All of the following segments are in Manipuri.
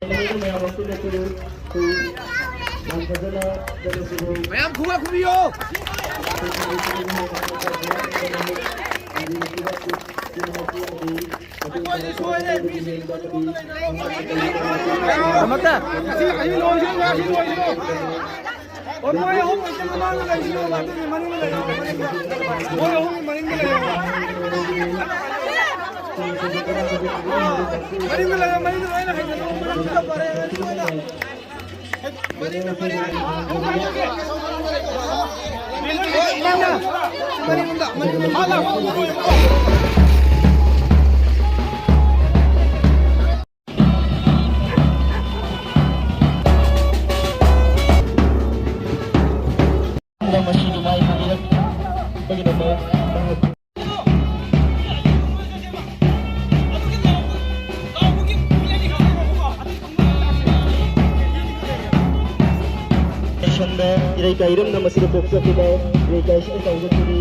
Mayam kuha kumiyo. Amata. Kasi loy siyo, kasi loy siyo. Or mo yung hong ito naman na siyo, bato ni maning na lang. Mo yung hong maning na lang. Maning na lang, maning na lang. Maning na pare, maning na lang. Maning na pare. Maning na. Iray iram na masih poksa kita iray sih tahu jadi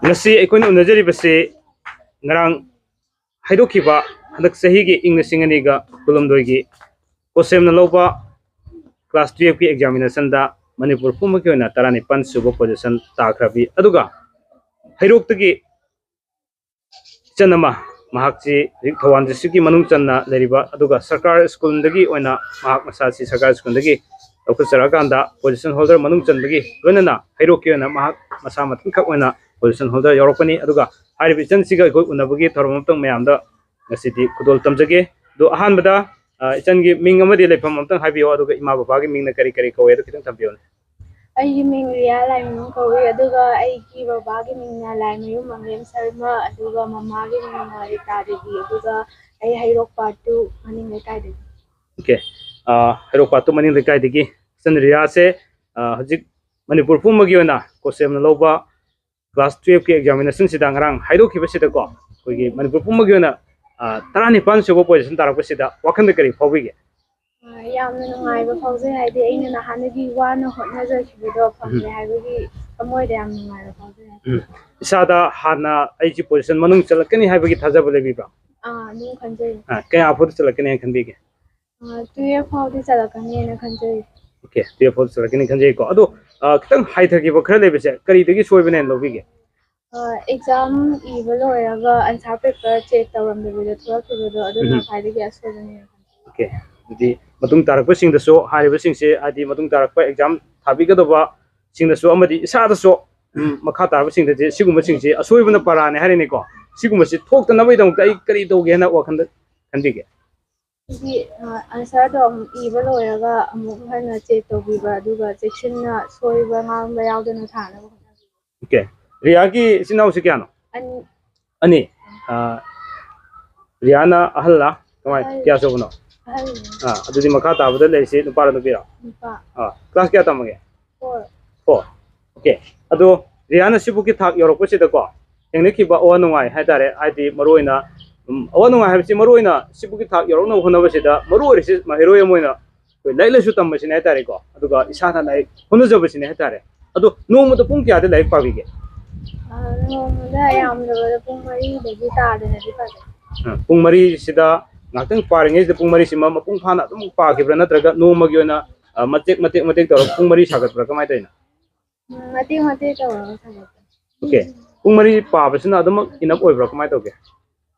ngasi aikon unajari base ngarang haidokiba hadak sahi gi inglising ani ga kulumdoi gi kosem na loba class 12 ki examination da manipur puma ki na tarani pan subo position takhrabi aduga hairok tagi chanama mahakchi thawon district ki manung channa leriba aduga sarkar school dagi oina mahak masasi sarkar school dagi officer aganda position holder manung chanbagi loinana hairok ki na mahak masa matin khak oina position holder Europani aduga haribi chansiga goi unabagi thormamtang mayamda ngasidi kudol tamjage do ahan bada changi ming amadi lefam amtang habiyo aduga ima baba gi mingna kari kari kawe kitang tambiyon ai ming ria lai ming kawe aduga ai ki baba gi mingna lai mayum mangem sarma aduga mama gi mingna rita devi aduga ai hairok patu maning lekai devi okay hairok patu maning lekai degi san ria se hajik manipur pumagi ona kosem na loba class 12 ki examination sidang rang haido ki besida ko kogi manipur pumagi ona tarani pan subo position tarak besida wakhanda kari phawigi yamna nungai ba phawje haide aina na hanagi wana hotnaja khibido phamle haibagi amoy yam nungai ba phawje isada hana aiji position manung chalakani haibagi thajaba lebi ba nu khanjai kaya afur chalakani khanbige 12 phawdi chalakani na khanjai okay 12 phawdi chalakani khanjai ko ado kitang haithagi ba khara lebise kari dagi soibene lobige exam iba loiraga answer paper check tawramdebido thorakhibido aduna khaidagi asodani okay di matung tarakpa sing da so hariba sing se adi matung tarakpa exam thabiga doba sing da so amadi isa da so makha tarba sing da je siguma sing se asoibana parane harini ko siguma se thokta nabai dong tai kari doge na wakhanda khandige di answer do iba loiraga amuk hana check tawbiba aduga checkinna soiba ngamba yaudana thana okay riyagi sinau se kyano ani riyana ahalla kamai kya so bono adudi makha tabada leisi nupara nupira class kya tamage 4 okay ado riana sibuki thak yorok pasida ko engne kiba awanungai haidare adi maroina awanungai habsi maroina sibuki thak yorok na hona basida maroi risi mahiro yamoina laila su tam basine haidare ko aduga isana nai hono job basine haidare ado no mo to pung kya de lai pabige no mo da yam da pung mari de ta de na di pa pung mari sida ngakang paringe de pung mari sima mapung phana dum pa khibra natraga no magi ona matek tor pung mari sagat pra kamai taina mate tor sagat okay pung mari pa basina dum inap oi bra kamai toge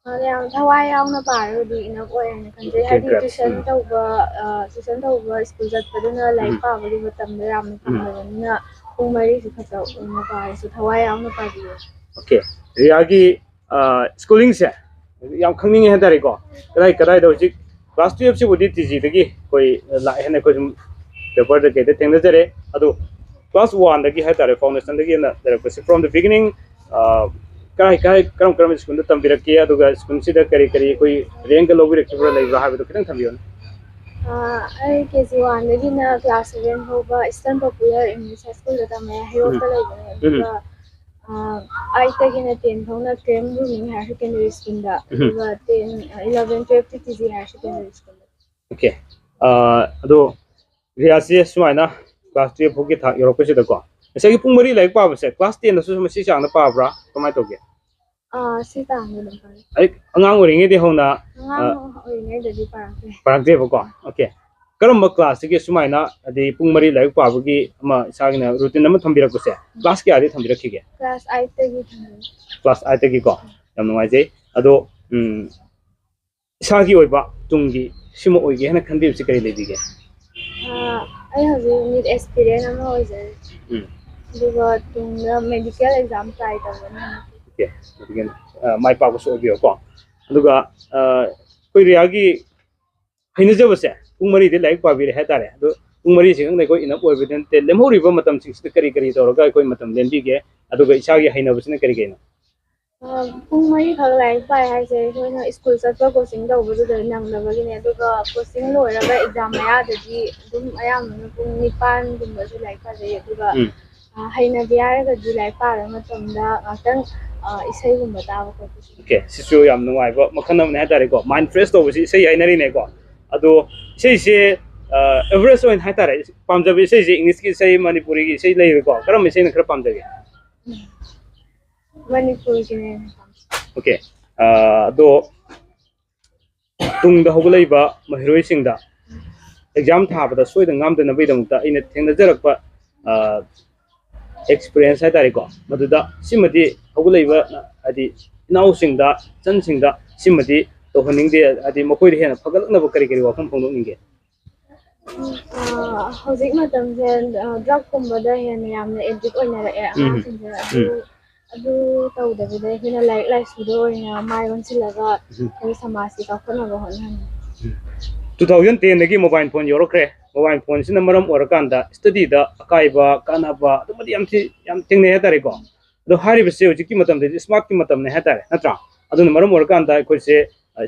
yang thawai yauna paru di inap oi na kanjai hadi tuition tawba school jat paduna lai pa bari matam da yam na pung mari su khata na pa su thawai yauna pa di okay riyagi schooling se ꯌꯥꯝ ꯈꯪꯅꯤꯡꯉꯦ ꯍꯥꯏꯇꯥꯔꯦꯀꯣ ꯀꯗꯥꯏꯗ ꯍꯧꯖꯤꯛ ꯀ꯭ꯂꯥꯁ 12 ꯁꯤꯕꯨꯗꯤ ꯇꯤꯖꯤꯗꯒꯤ ꯑꯩꯈꯣꯏ ꯂꯥꯛꯑꯦ ꯍꯥꯏꯅ ꯑꯩꯈꯣꯏ ꯁꯨꯝ ꯄꯦꯄꯔꯗ ꯀꯩꯗ ꯊꯦꯡꯅꯖꯔꯦ ꯑꯗꯣ ꯀ꯭ꯂꯥꯁ 1ꯗꯒꯤ ꯍꯥꯏꯇꯥꯔꯦ ꯐꯥꯎꯟꯗꯦꯁꯟꯗꯒꯤ ꯍꯦꯟꯅ ꯂꯩꯔꯛꯄꯁꯤ ꯐ꯭ꯔꯣꯝ ꯗ ꯕꯤꯒꯤꯅꯤꯡ ꯀꯔꯝ ꯁ꯭ꯀꯨꯜꯗ ꯇꯝꯕꯤꯔꯛꯀꯦ ꯑꯗꯨꯒ ꯁ꯭ꯀꯨꯜꯁꯤꯗ ꯀꯔꯤ ꯀꯔꯤ ꯑꯩꯈꯣꯏ ꯔꯦꯡꯀ ꯂꯧꯕꯤꯔꯛꯈꯤꯕ꯭ꯔꯥ ꯂꯩꯕ꯭ꯔꯥ ꯍꯥꯏꯕꯗꯣ ꯈꯤꯇꯪ ꯊꯝꯕꯤꯌꯨꯅꯦ ꯑꯩ KG 1ꯗꯒꯤꯅ ꯀ꯭ꯂꯥꯁ 7 ꯐꯥꯎꯕ ꯏꯁꯇꯔꯟ ꯄꯣꯄꯨꯂꯔ ꯏꯪꯂꯤꯁ ꯍꯥꯏ ꯁ꯭ꯀꯨꯜꯗ ꯇꯝꯃꯦ ꯍꯩꯔꯣꯛꯇ ꯂꯩꯕꯅꯦ ꯑꯗꯨꯒ 8ꯗꯒꯤꯅ 10 ꯐꯥꯎꯅ ꯀ꯭ꯔꯦꯝ ꯕ꯭ꯂꯨꯃꯤꯡ ꯍꯥꯌꯔ ꯁꯦꯀꯦꯟꯗꯔꯤ ꯁ꯭ꯀꯨꯜꯗ ꯑꯗꯨꯒ 11 12 TG ꯍꯥꯌꯔ ꯁꯦꯀꯦꯟꯗꯔꯤ ꯁ꯭ꯀꯨꯜꯗ ꯑꯣꯀꯦ ꯑꯗꯣ ꯔꯤꯌꯥꯁꯦ ꯁꯨꯃꯥꯏꯅ ꯀ꯭ꯂꯥꯁ 12 ꯐꯥꯎꯒꯤ ꯊꯥꯛ ꯌꯧꯔꯛꯄꯁꯤꯗꯀꯣ ꯉꯁꯥꯏꯒꯤ ꯄꯨꯡ 4 ꯂꯥꯏꯔꯤꯛ ꯄꯥꯕꯁꯦ ꯀ꯭ꯂꯥꯁ 10ꯗꯁꯨ ꯃꯁꯤ ꯆꯥꯡꯗ ꯄꯥꯕ꯭ꯔꯥ ꯀꯃꯥꯏꯅ ꯇꯧꯒꯦ ꯁꯤ ꯇꯥꯡꯗ ꯑꯗꯨꯝ ꯄꯥꯔꯦ ꯑꯩ ꯑꯉꯥꯡ ꯑꯣꯏꯔꯤꯉꯩꯗꯒꯤ ꯍꯧꯅ ꯑꯉꯥꯡ ꯑꯣꯏꯔꯤꯉꯩꯗꯗꯤ ꯄꯥꯔꯛꯇꯦ ꯄꯥꯔꯛꯇꯦꯕꯀꯣ ꯑꯣꯀꯦ ꯀꯔꯝꯕ ꯀ꯭ꯂꯥꯁꯁꯤꯒꯤ ꯁꯨꯃꯥꯏꯅ ꯍꯥꯏꯗꯤ ꯄꯨꯡ 4 ꯂꯥꯏꯔꯤꯛ ꯄꯥꯕꯒꯤ ꯑꯃ ꯏꯁꯥꯒꯤꯅ ꯔꯨꯇꯤꯟ ꯑꯃ ꯊꯝꯕꯤꯔꯛꯄꯁꯦ ꯀ꯭ꯂꯥꯁ ꯀꯌꯥꯗꯒꯤ ꯊꯝꯕꯤꯔꯛꯈꯤꯒꯦ ꯀ꯭ꯂꯥꯁ 8ꯗꯒꯤ ꯊꯝꯃꯦ ꯀ꯭ꯂꯥꯁ 8ꯗꯒꯤꯀꯣ ꯌꯥꯝ ꯅꯨꯡꯉꯥꯏꯖꯩ ꯑꯗꯣ ꯏꯁꯥꯒꯤ ꯑꯣꯏꯕ ꯇꯨꯡꯒꯤ ꯁꯤꯃ ꯑꯣꯏꯒꯦ ꯍꯥꯏꯅ ꯈꯟꯕꯤꯕꯁꯤ ꯀꯔꯤ ꯂꯩꯕꯤꯒꯦ ꯑꯩ ꯍꯧꯖꯤꯛ ꯅꯤꯠ ꯑꯦꯁꯄꯤꯔꯦꯟ ꯑꯃ ꯑꯣꯏꯖꯔꯤ ꯑꯗꯨꯒ ꯇꯨꯡꯗ ꯃꯦꯗꯤꯀꯦꯜ ꯑꯦꯛꯖꯥꯝ ꯇ꯭ꯔꯥꯏ ꯇꯧꯒꯅꯤ ꯑꯣꯀꯦ ꯃꯥꯏ ꯄꯥꯛꯄꯁꯨ ꯑꯣꯏꯕꯤꯌꯣꯀꯣ ꯑꯗꯨꯒ ꯑꯩꯈꯣꯏ ꯔꯤꯌꯥꯒꯤ ꯍꯩꯅꯖꯕꯁꯦ ꯄꯨꯡ 4ꯗꯤ ꯂꯥꯏꯔꯤꯛ ꯄꯥꯕꯤꯔꯦ ꯍꯥꯏꯇꯥꯔꯦ ꯑꯗꯣ ꯄꯨꯡ 4ꯁꯤ ꯈꯛꯇ ꯑꯩꯈꯣꯏ ꯏꯅꯞ ꯑꯣꯏꯕꯗꯤ ꯅꯠꯇꯦ ꯂꯦꯝꯍꯧꯔꯤꯕ ꯃꯇꯝꯁꯤꯡꯁꯤꯗ ꯀꯔꯤ ꯀꯔꯤ ꯇꯧꯔꯒ ꯑꯩꯈꯣꯏ ꯃꯇꯝ ꯂꯦꯟꯕꯤꯒꯦ ꯑꯗꯨꯒ ꯏꯁꯥꯒꯤ ꯍꯩꯅꯕꯁꯤꯅ ꯀꯔꯤ ꯀꯩꯅꯣ ꯄꯨꯡ 4ꯈꯛ ꯂꯥꯏꯔꯤꯛ ꯄꯥꯏ ꯍꯥꯏꯁꯦ ꯑꯩꯈꯣꯏꯅ ꯁ꯭ꯀꯨꯜ ꯆꯠꯄ ꯀꯣꯆꯤꯡ ꯇꯧꯕꯗꯨꯗ ꯅꯪꯅꯕꯒꯤꯅꯦ ꯑꯗꯨꯒ ꯀꯣꯆꯤꯡ ꯂꯣꯏꯔꯒ ꯑꯦꯛꯖꯥꯝ ꯃꯌꯥꯗꯗꯤ ꯑꯗꯨꯝ ꯑꯌꯥꯝꯕꯅ ꯄꯨꯡ 9ꯒꯨꯝꯕꯁꯨ ꯂꯥꯏꯔꯤꯛ ꯄꯥꯖꯩ ꯑꯗꯨꯒ ꯍꯩꯅꯕꯤ ꯍꯥꯏꯔꯒꯗꯤ ꯂꯥꯏꯔꯤꯛ ꯄꯥꯕ ꯃꯇꯝꯗ ꯉꯥꯛꯇꯪ ꯏꯁꯩꯒꯨꯝꯕ ꯇꯥꯕ ꯈꯣꯠꯄꯁꯨ ꯑꯣꯀꯦ ꯁꯤꯁꯨ ꯌꯥꯝ ꯅꯨꯡꯉꯥꯏꯕ ꯃꯈꯜ ꯑꯃꯅꯦ ꯍꯥꯏꯇꯥꯔꯦꯀꯣ ꯃꯥꯏꯟ ꯐ꯭ꯔꯦꯁ ꯇꯧꯕꯁꯤ ꯏꯁꯩ ꯍꯥꯏꯅꯔꯤꯅꯦꯀꯣ ꯑꯗꯣ ꯏꯁꯩꯁꯦ ꯑꯦꯚꯔꯦꯖ ꯑꯣꯏꯅ ꯍꯥꯏꯇꯥꯔꯦ ꯄꯥꯝꯖꯕ ꯏꯁꯩꯁꯦ ꯏꯪꯂꯤꯁꯀꯤ ꯏꯁꯩ ꯃꯅꯤꯄꯨꯔꯤꯒꯤ ꯏꯁꯩ ꯂꯩꯔꯦꯀꯣ ꯀꯔꯝꯕ ꯏꯁꯩꯅ ꯈꯔ ꯄꯥꯝꯖꯒꯦ ꯃꯅꯤꯄꯨꯔꯒꯤꯅꯦ ꯑꯣꯀꯦ ꯑꯗꯣ ꯇꯨꯡꯗ ꯍꯧꯒꯠꯂꯛꯏꯕ ꯃꯍꯩꯔꯣꯏꯁꯤꯡꯗ ꯑꯦꯛꯖꯥꯝ ꯊꯥꯕꯗ ꯁꯣꯏꯗꯅ ꯉꯥꯝꯗꯅꯕꯒꯤꯗꯃꯛꯇ ꯑꯩꯅ ꯊꯦꯡꯅꯖꯔꯛꯄ ꯑꯦꯛꯁꯄꯤꯔꯤꯌꯦꯟꯁ ꯍꯥꯏꯇꯥꯔꯦꯀꯣ ꯃꯗꯨꯗ ꯁꯤꯃꯗꯤ ꯍꯧꯒꯠꯂꯛꯏꯕ ꯍꯥꯏꯗꯤ ꯏꯅꯥꯎꯁꯤꯡꯗ ꯏꯆꯟꯁꯤꯡꯗ ꯁꯤꯃꯗꯤ ꯇꯧꯍꯟꯅꯤꯡꯗꯦ ꯍꯥꯏꯗꯤ ꯃꯈꯣꯏꯗ ꯍꯦꯟꯅ ꯐꯒꯠꯂꯛꯅꯕ ꯀꯔꯤ ꯀꯔꯤ ꯋꯥꯐꯝ ꯐꯣꯡꯗꯣꯛꯅꯤꯡꯒꯦ ꯍꯧꯖꯤꯛ ꯃꯇꯝꯁꯦ ꯗ꯭ꯔꯒꯀꯨꯝꯕꯗ ꯍꯦꯟꯅ ꯌꯥꯝꯅ ꯑꯦꯗꯤꯛ ꯑꯣꯏꯅꯔꯛꯑꯦ ꯑꯉꯥꯡꯁꯤꯡꯁꯦ ꯑꯗꯨ ꯇꯧꯗꯕꯤꯗ ꯑꯩꯈꯣꯏꯅ ꯂꯥꯏꯔꯤꯛ ꯂꯥꯏꯁꯨꯗ ꯑꯣꯏꯅ ꯃꯥꯏ ꯑꯣꯟꯁꯤꯜꯂꯒ ꯑꯩꯈꯣꯏ ꯁꯃꯥꯖꯀꯤ ꯆꯥꯎꯈꯠꯅꯕ ꯍꯣꯠꯅꯍꯟꯅꯤꯡꯉꯤ 2010ꯗꯒꯤ ꯃꯣꯕꯥꯏꯜ ꯐꯣꯟ ꯌꯧꯔꯛꯈ꯭ꯔꯦ ꯃꯣꯕꯥꯏꯜ ꯐꯣꯟꯁꯤꯅ ꯃꯔꯝ ꯑꯣꯏꯔꯀꯥꯟꯗ ꯁ꯭ꯇꯗꯤꯗ ꯑꯀꯥꯏꯕ ꯀꯥꯟꯅꯕ ꯑꯗꯨꯃꯗꯤ ꯌꯥꯝ ꯊꯦꯡꯅꯩ ꯍꯥꯏꯇꯥꯔꯦꯀꯣ ꯑꯗꯣ ꯍꯥꯏꯔꯤꯕꯁꯦ ꯍꯧꯖꯤꯛꯀꯤ ꯃꯇꯝꯗꯗꯤ ꯁ꯭ꯃꯥꯔꯠꯀꯤ ꯃꯇꯝꯅꯦ ꯍꯥꯏꯇꯥꯔꯦ ꯅꯠꯇ꯭ꯔꯥ ꯑꯗꯨꯅ ꯃꯔꯝ ꯑꯣꯏꯔꯀꯥꯟꯗ ꯑꯩꯈꯣꯏꯁꯦ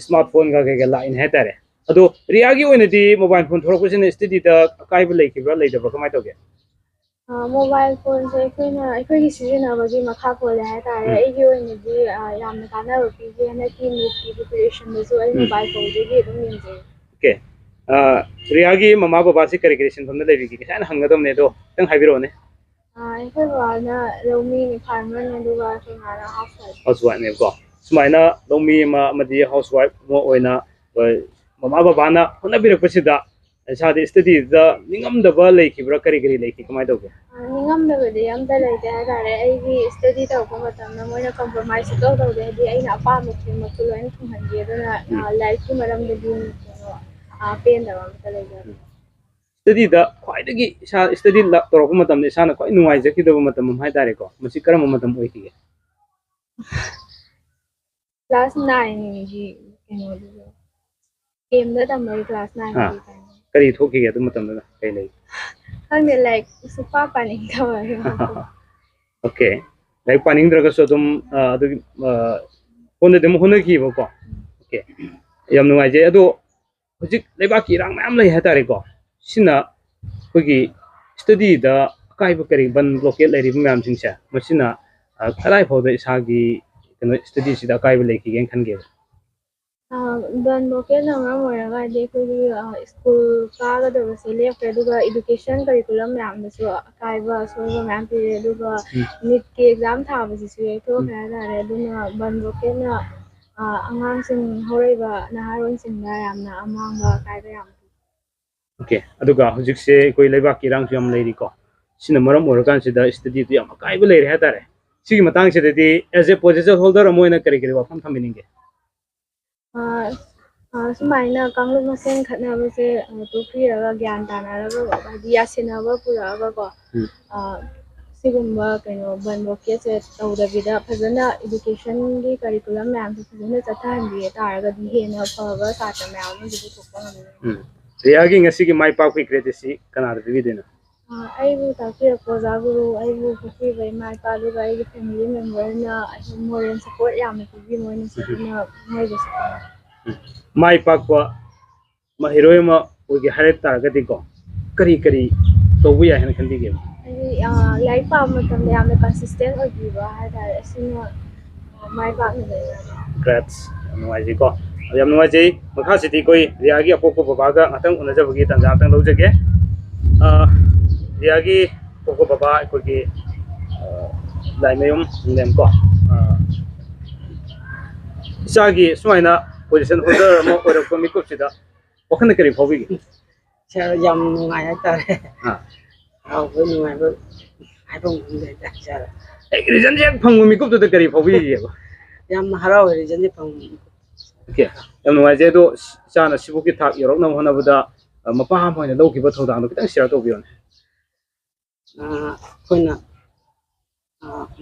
ꯁ꯭ꯃꯥꯔꯠ ꯐꯣꯟꯒ ꯀꯩꯀꯥ ꯂꯥꯛꯏꯅꯦ ꯍꯥꯏꯇꯥꯔꯦ ꯑꯗꯣ ꯔꯤꯌꯥꯒꯤ ꯑꯣꯏꯅꯗꯤ ꯃꯣꯕꯥꯏꯜ ꯐꯣꯟ ꯊꯣꯛꯂꯛꯄꯁꯤꯅ ꯁ꯭ꯇꯗꯤꯗ ꯑꯀꯥꯏꯕ ꯂꯩꯈꯤꯕ꯭ꯔꯥ ꯂꯩꯇꯕ꯭ꯔꯥ ꯀꯃꯥꯏꯅ ꯇꯧꯒꯦ ꯃꯣꯕꯥꯏꯜ ꯐꯣꯟꯁꯦ ꯑꯩꯈꯣꯏꯒꯤ ꯁꯤꯖꯤꯟꯅꯕꯒꯤ ꯃꯈꯥ ꯄꯣꯜꯂꯦ ꯍꯥꯏꯇꯥꯔꯦ ꯑꯩꯒꯤ ꯑꯣꯏꯅꯗꯤ ꯌꯥꯝꯅ ꯀꯥꯟꯅꯕ ꯄꯤꯒꯦ ꯍꯟꯗꯛꯀꯤ ꯅꯤꯠꯀꯤ ꯄ꯭ꯔꯤꯄꯦꯔꯦꯁꯟꯗꯁꯨ ꯑꯩ ꯃꯣꯕꯥꯏꯜ ꯐꯣꯟꯗꯒꯤ ꯑꯗꯨꯝ ꯌꯦꯡꯖꯩ ꯑꯣꯀꯦ ꯔꯤꯌꯥꯒꯤ ꯃꯃꯥ ꯕꯕꯥꯁꯤ ꯀꯔꯤ ꯀꯔꯤ ꯁꯤꯟꯐꯝꯗ ꯂꯩꯕꯤꯒꯦ ꯉꯁꯥꯏꯅ ꯍꯪꯒꯗꯕꯅꯦ ꯑꯗꯣ ꯈꯤꯇꯪ ꯍꯥꯏꯕꯤꯔꯛꯑꯣꯅꯦ ꯑꯩꯈꯣꯏ ꯕꯕꯥꯅ ꯂꯧꯃꯤꯅꯤ ꯐꯥꯔꯃꯔꯅꯤ ꯑꯗꯨꯒ ꯑꯩꯈꯣꯏ ꯃꯥꯅ ꯍꯥꯎꯁ ꯋꯥꯏꯐ ꯍꯥꯎꯁ ꯋꯥꯏꯐꯅꯦꯕꯀꯣ ꯁꯨꯃꯥꯏꯅ ꯂꯧꯃꯤ ꯑꯃ ꯑꯃꯗꯤ ꯍꯥꯎꯁ ꯋꯥꯏꯐ ꯑꯃ ꯑꯣꯏꯅ ꯃꯃꯥ ꯕꯕꯥꯅ ꯍꯣꯠꯅꯕꯤꯔꯛꯄꯁꯤꯗ ꯏꯁꯥꯗ ꯁ꯭ꯇꯗꯤꯗ ꯅꯤꯡꯉꯝꯗꯕ ꯂꯩꯈꯤꯕ꯭ꯔꯥ ꯀꯔꯤ ꯀꯔꯤ ꯂꯩꯈꯤ ꯀꯃꯥꯏꯅ ꯇꯧꯒꯦ ꯅꯤꯡꯉꯝꯗꯕꯗꯤ ꯑꯝꯇ ꯂꯩꯇꯦ ꯍꯥꯏꯇꯥꯔꯦ ꯑꯩꯒꯤ ꯁ꯭ꯇꯗꯤ ꯇꯧꯔꯛꯄ ꯃꯇꯝꯗ ꯃꯣꯏꯅ ꯀꯝꯄ꯭ꯔꯣꯃꯥꯏꯁ ꯁꯨꯡꯇꯧ ꯇꯧꯗꯦ ꯍꯥꯏꯗꯤ ꯑꯩꯅ ꯑꯄꯥꯝꯕ ꯈꯨꯗꯤꯡꯃꯛꯁꯨ ꯂꯣꯏꯅ ꯐꯪꯍꯟꯕꯤ ꯑꯗꯨꯅ ꯂꯥꯏꯔꯤꯛꯀꯤ ꯃꯔꯝꯗꯗꯤ ꯄꯦꯟꯗꯕ ꯑꯝꯇ ꯂꯩꯖꯗꯦ ꯁ꯭ꯇꯗꯤꯗ ꯈ꯭ꯋꯥꯏꯗꯒꯤ ꯏꯁꯥ ꯁ꯭ꯇꯗꯤ ꯇꯧꯔꯛꯄ ꯃꯇꯝꯗ ꯏꯁꯥꯅ ꯈ꯭ꯋꯥꯏ ꯅꯨꯡꯉꯥꯏꯖꯈꯤꯗꯕ ꯃꯇꯝ ꯑꯃ ꯍꯥꯏꯇꯥꯔꯦꯀꯣ ꯃꯁꯤ ꯀꯔꯝꯕ ꯃꯇꯝ ꯑꯣꯏꯈꯤꯒꯦ ꯀ꯭ꯂꯥꯁ 9ꯒꯤ ꯀꯩꯅꯣꯗꯨꯗ ꯑꯦꯝꯗ ꯇꯝꯕꯒꯤ ꯀ꯭ꯂꯥꯁ 9ꯒꯤ ꯀꯔꯤ ꯊꯣꯛꯈꯤꯒꯦ ꯑꯗꯨ ꯃꯇꯝꯗꯨꯗ ꯀꯔꯤ ꯂꯩ ꯈꯪꯗꯦ ꯂꯥꯏꯔꯤꯛ ꯁꯨꯡꯄꯥ ꯄꯥꯅꯤꯡꯗꯕ ꯑꯣꯀꯦ ꯂꯥꯏꯔꯤꯛ ꯄꯥꯅꯤꯡꯗ꯭ꯔꯒꯁꯨ ꯑꯗꯨꯝ ꯑꯗꯨꯒꯤ ꯍꯣꯠꯅꯗꯤ ꯑꯗꯨꯝ ꯍꯣꯠꯅꯈꯤꯕꯀꯣ ꯑꯣꯀꯦ ꯌꯥꯝ ꯅꯨꯡꯉꯥꯏꯖꯩ ꯑꯗꯣ ꯍꯧꯖꯤꯛ ꯂꯩꯕꯥꯛꯀꯤ ꯏꯔꯥꯡ ꯃꯌꯥꯝ ꯂꯩ ꯍꯥꯏꯇꯥꯔꯦꯀꯣ ꯁꯤꯅ ꯑꯩꯈꯣꯏꯒꯤ ꯁ꯭ꯇꯗꯤꯗ ꯑꯀꯥꯏꯕ ꯀꯔꯤ ꯕꯟ ꯕ꯭ꯂꯣꯀꯦꯠ ꯂꯩꯔꯤꯕ ꯃꯌꯥꯝꯁꯤꯡꯁꯦ ꯃꯁꯤꯅ ꯀꯗꯥꯏ ꯐꯥꯎꯗ ꯏꯁꯥꯒꯤ ꯀꯩꯅꯣ ꯁ꯭ꯇꯗꯤꯁꯤꯗ ꯑꯀꯥꯏꯕ ꯂꯩꯈꯤꯒꯦꯅ ꯈꯟꯒꯦꯕ ꯕꯟ ꯕ꯭ꯂꯣꯀꯦꯠꯅ ꯃꯔꯝ ꯑꯣꯏꯔꯒꯗꯤ ꯑꯩꯈꯣꯏꯒꯤ ꯁ꯭ꯀꯨꯜ ꯀꯥꯒꯗꯕꯁꯦ ꯂꯦꯞꯈ꯭ꯔꯦ ꯑꯗꯨꯒ ꯏꯗꯨꯀꯦꯁꯟ ꯀꯔꯤꯀꯨꯂꯝ ꯃꯌꯥꯝꯗꯁꯨ ꯑꯀꯥꯏꯕ ꯑꯁꯣꯏꯕ ꯃꯌꯥꯝ ꯄꯤꯔꯦ ꯑꯗꯨꯒ ꯅꯤꯠꯀꯤ ꯑꯦꯛꯖꯥꯝ ꯊꯥꯕꯁꯤꯁꯨ ꯌꯩꯊꯣꯛꯈ꯭ꯔꯦ ꯍꯥꯏꯇꯥꯔꯦ ꯑꯗꯨꯅ ꯕꯟ ꯕ꯭ꯂꯣꯀꯦꯠꯅ ꯑꯉꯥꯡꯁꯤꯡ ꯍꯧꯔꯛꯏꯕ ꯅꯍꯥꯔꯣꯟꯁꯤꯡꯗ ꯌꯥꯝꯅ ꯑꯃꯥꯡꯕ ꯑꯀꯥꯏꯕ ꯌꯥꯝ ꯄꯤ ꯑꯣꯀꯦ ꯑꯗꯨꯒ ꯍꯧꯖꯤꯛꯁꯦ ꯑꯩꯈꯣꯏ ꯂꯩꯕꯥꯛꯀꯤ ꯏꯔꯥꯡꯁꯨ ꯌꯥꯝ ꯂꯩꯔꯤꯀꯣ ꯁꯤꯅ ꯃꯔꯝ ꯑꯣꯏꯔꯀꯥꯟꯁꯤꯗ ꯁ꯭ꯇꯗꯤꯗꯨ ꯌꯥꯝ ꯑꯀꯥꯏꯕ ꯂꯩꯔꯦ ꯍꯥꯏꯇꯥꯔꯦ ꯁꯤꯒꯤ ꯃꯇꯥꯡꯁꯤꯗꯗꯤ ꯑꯦꯖ ꯑꯦ ꯄꯣꯖꯤꯁꯟ ꯍꯣꯜꯗꯔ ꯑꯃ ꯑꯣꯏꯅ ꯀꯔꯤ ꯀꯔꯤ ꯋꯥꯐꯝ ꯊꯝꯕꯤꯅꯤꯡꯒꯦ ꯁꯨꯃꯥꯏꯅ ꯀꯥꯡꯂꯨꯞ ꯃꯁꯦꯟ ꯈꯠꯅꯕꯁꯦ ꯇꯣꯛꯄꯤꯔꯒ ꯒ꯭ꯌꯥꯟ ꯇꯥꯅꯔꯒ ꯍꯥꯏꯗꯤ ꯌꯥꯁꯤꯟꯅꯕ ꯄꯨꯔꯛꯑꯒꯀꯣ सिगुम्बा कइनो बन रोकेसे तौदबिदा फजना एजुकेशनगी करिकुलम मैम फजना चथाहनबी तारगदी हेना फबा सात्र मैम जिबु थोकपा ngam रियागी ngasi gi mai pak create si kana da bibi dena aibu takira poza guru aibu kuki bai mai pa lu gai gi family member na moral support yam ki moina sina mai da mai pak ko ma hero ma ogi hare targadi ko kari kari to bu ya hen khandi ge lai pa matam yam consistent ogiba hada sina mai pa ni grats nuai ko yam nuai jai makha siti koi riagi apoko baba ga atang unaja bagi tanja tang lo jage riagi apoko baba ko gi lai mayum lem ko isagi sumaina position holder mo oro ko mikup sida wakhan kari phobi gi cha yam nungai ha tare au ko nungai ba ai bong le ta cha reason je phangmu mikup to kari phobi gi yam harau reason je phang okay yam nuai je do sana sibuki thak yorok na hona buda mapa ham hoina lo ki ba thodang do kitang share to bion koina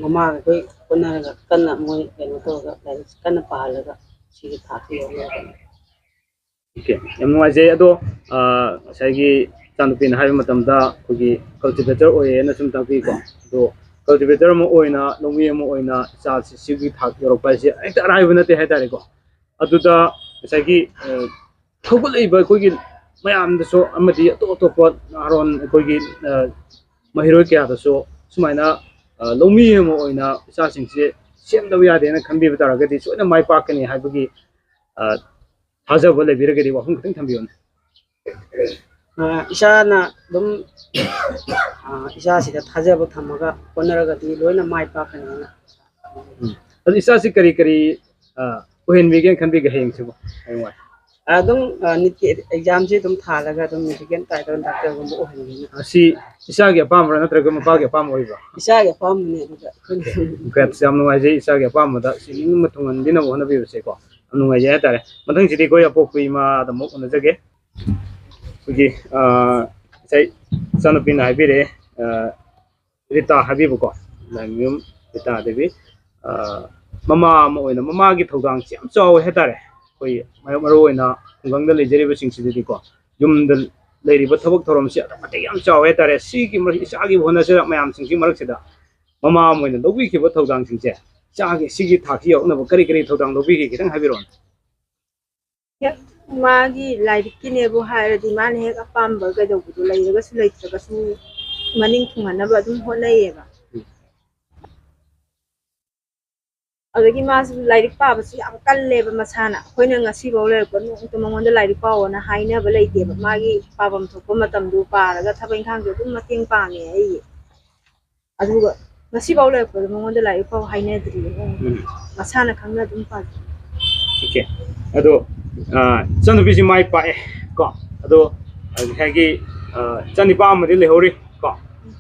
mama ko kona ga kana moi keno to ga kana pala ga si thak yo okay yam nuai je ado sai gi tanupin hai matam da ko gi cultivator oye na sum tang pi ko do cultivator mo oina lomi mo oina sa si gi thak yorok pa si ai ta rai bana te hai ta re ko aduda sai gi thogul ei ba ko gi mayam da so amadi to pot aron ko gi mahiro kya da so sumaina lomi mo oina sa sing se sem da ya de na khambi ba ta ga di so na mai pa ka ni hai ba gi haja bole bir ga di wa hung thing thambion isa na dum isa si da thaja ba thamaga konara ga di loina mai pa kan na adu isa si kari kari ohen weekend khan bi ga heng chu ai wa adum nit ke exam je dum thala ga dum weekend tai don doctor gum o hen ni si isa ge pam ra natra ga ma pa ge pam oi ba isa ga pam ne ga grad sam no ai je isa ge pam da si ni ma thungan dina wo na bi se ko anu ai je ta re mathang si ko ya pok pi ma da mo na jage ki sai sanu pin ai bi re rita habi ko la nyum rita devi mama mo oina mama gi thogang cham chaw he ta re koi maro oina khungang da lejeri ba sing si ko yum da leiri ba thabak thorom si ata mate yam chaw he ta re si gi mar isa gi bhona se mayam sing si marak se da mama mo oina dobi ki ba thogang sing se cha gi si gi thak hi na ba kari kari thogang dobi gi kitang habiron मागी लाइक किनेबो हारदी मान हेक अपाम बगा दबुदु लैरगा सु लैत्रगा सु मनिंग थुंगनबा दुम होनायेबा अदगी मास लाइक पाबसु याम कल्लेबा मसाना खोइना ngasi बाव लेरको नुंग मंगोंदा लाइक पावना हाइनाबा लैतेबा मागी पाबम थोपो मतमदु पारगा थबैन खांगदु दुम मतेंग पांगे आई अदुगा ngasi बाव लेरको मंगोंदा लाइक पाव हाइनाद्रि मसाना खांगना दुम पा okay ado chanu bi si mai pa e ko ado hagi chani pa ma de le hori ko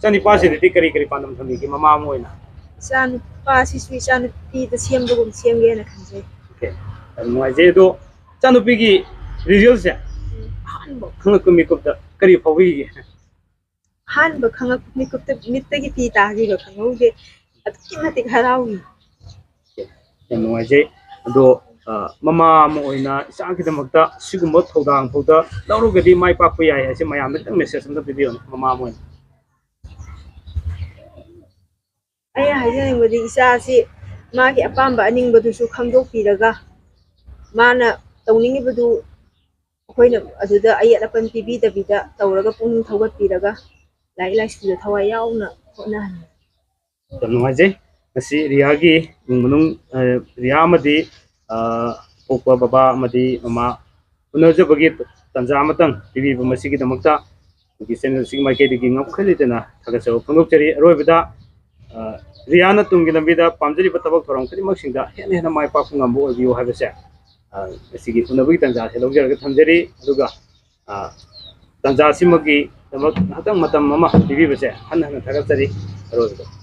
chani pa se de kari kari pandam thami ki mama mo ina san pa si sui san pi da siam do gum siam ge na khanje okay mo je do chanu bi gi result se han bo khang ko mi ko da kari phawi gi han ba khang ko mi ko ta mit ta gi pi ta gi ga khang ge at ki ma ti harawi mo je do mama mo oina isa ki damakta sigumba thodang phoda lawro gadi mai pa pa yai ase mayam da message am da video mama mo ai haje ni bodi isa si ma ki apam ba aning badu su khangdok pi daga mana tawning badu khoina aduda ai alapan tv da bida tawraga pung thogat pi daga lai lai su da thawai yauna hona tam no haje asi riagi munung riya madi pokwa baba madi mama unaja bagi tanja matang tv bamasi gi damakta gi channel sing mai ke digi ngap khali tena thaga so phangok chari roi bida riana tungi lambida pamjari batabak thorang kri mak singda hena hena mai pa ngam bo view ha bese sigi unabi tanja se logjar ga thamjari aduga tanja simagi damak hatang matam mama tv bese han han thaga chari roi bida